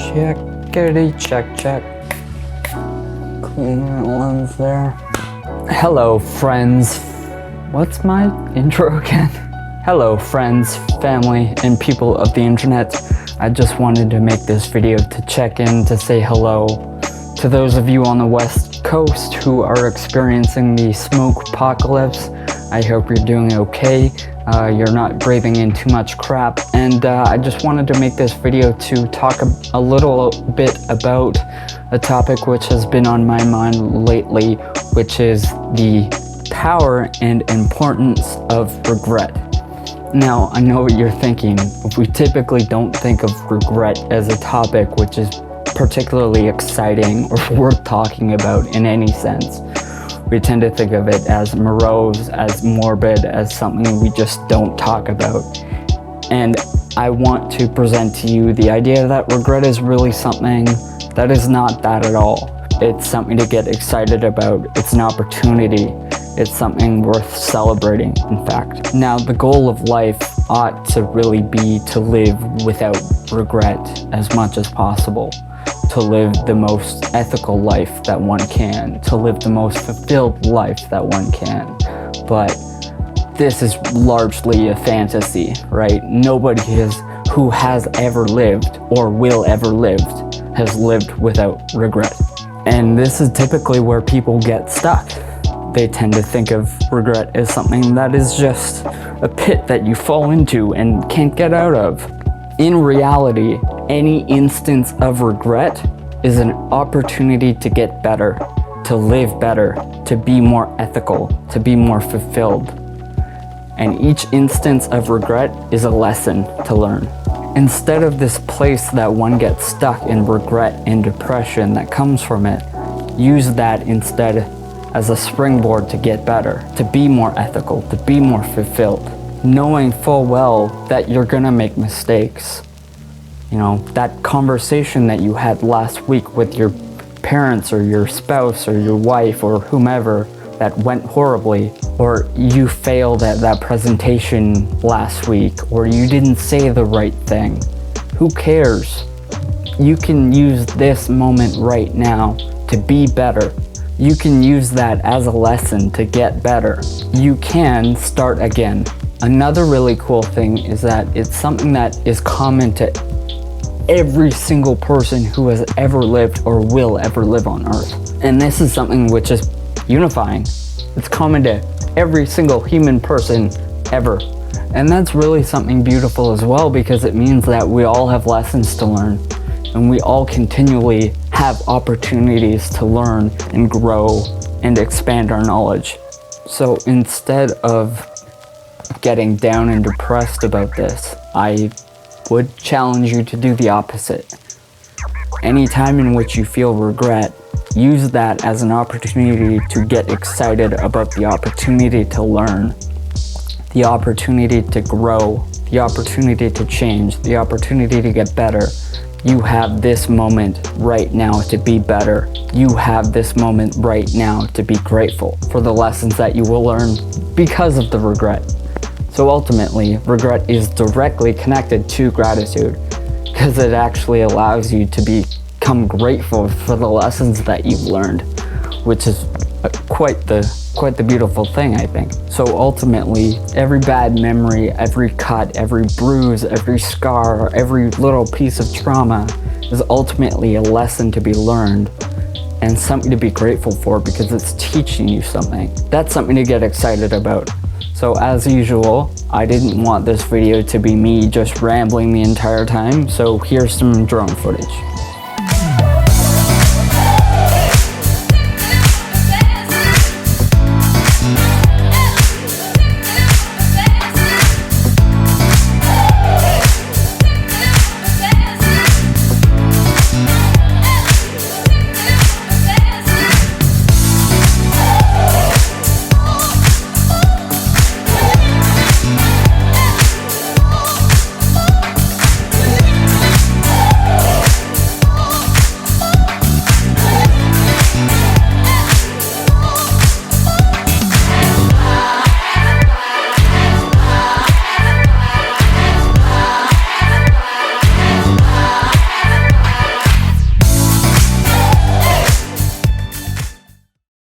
Checkity check. Clean that lens there. Hello, friends. What's my intro again? Hello, friends, family, and people of the internet. I just wanted to make this video to check in to say hello to those of you on the West Coast who are experiencing the smoke apocalypse. I hope you're doing okay. You're not breathing in too much crap, and I just wanted to make this video to talk a little bit about a topic which has been on my mind lately, which is the power and importance of regret. Now, I know what you're thinking. We typically don't think of regret as a topic which is particularly exciting or worth talking about in any sense. We tend to think of it as morose, as morbid, as something we just don't talk about. And I want to present to you the idea that regret is really something that is not that at all. It's something to get excited about. It's an opportunity. It's something worth celebrating, in fact. Now, the goal of life ought to really be to live without regret as much as possible. To live the most ethical life that one can, to live the most fulfilled life that one can. But this is largely a fantasy, right? Nobody who has ever lived or will ever live has lived without regret. And this is typically where people get stuck. They tend to think of regret as something that is just a pit that you fall into and can't get out of. In reality, any instance of regret is an opportunity to get better, to live better, to be more ethical, to be more fulfilled. And each instance of regret is a lesson to learn. Instead of this place that one gets stuck in regret and depression that comes from it, use that instead as a springboard to get better, to be more ethical, to be more fulfilled, knowing full well that you're gonna make mistakes. You know, that conversation that you had last week with your parents or your spouse or your wife or whomever that went horribly, or you failed at that presentation last week, or you didn't say the right thing. Who cares? You can use this moment right now to be better. You can use that as a lesson to get better. You can start again. Another really cool thing is that it's something that is common to every single person who has ever lived or will ever live on Earth. And this is something which is unifying. It's common to every single human person ever. And that's really something beautiful as well, because it means that we all have lessons to learn, and we all continually have opportunities to learn and grow and expand our knowledge. So instead of getting down and depressed about this, I would challenge you to do the opposite. Any time in which you feel regret, use that as an opportunity to get excited about the opportunity to learn, the opportunity to grow, the opportunity to change, the opportunity to get better. You have this moment right now to be better. You have this moment right now to be grateful for the lessons that you will learn because of the regret. So ultimately, regret is directly connected to gratitude, because it actually allows you to become grateful for the lessons that you've learned, which is quite the beautiful thing, I think. So ultimately, every bad memory, every cut, every bruise, every scar, every little piece of trauma is ultimately a lesson to be learned and something to be grateful for, because it's teaching you something. That's something to get excited about. So as usual, I didn't want this video to be me just rambling the entire time, so here's some drone footage.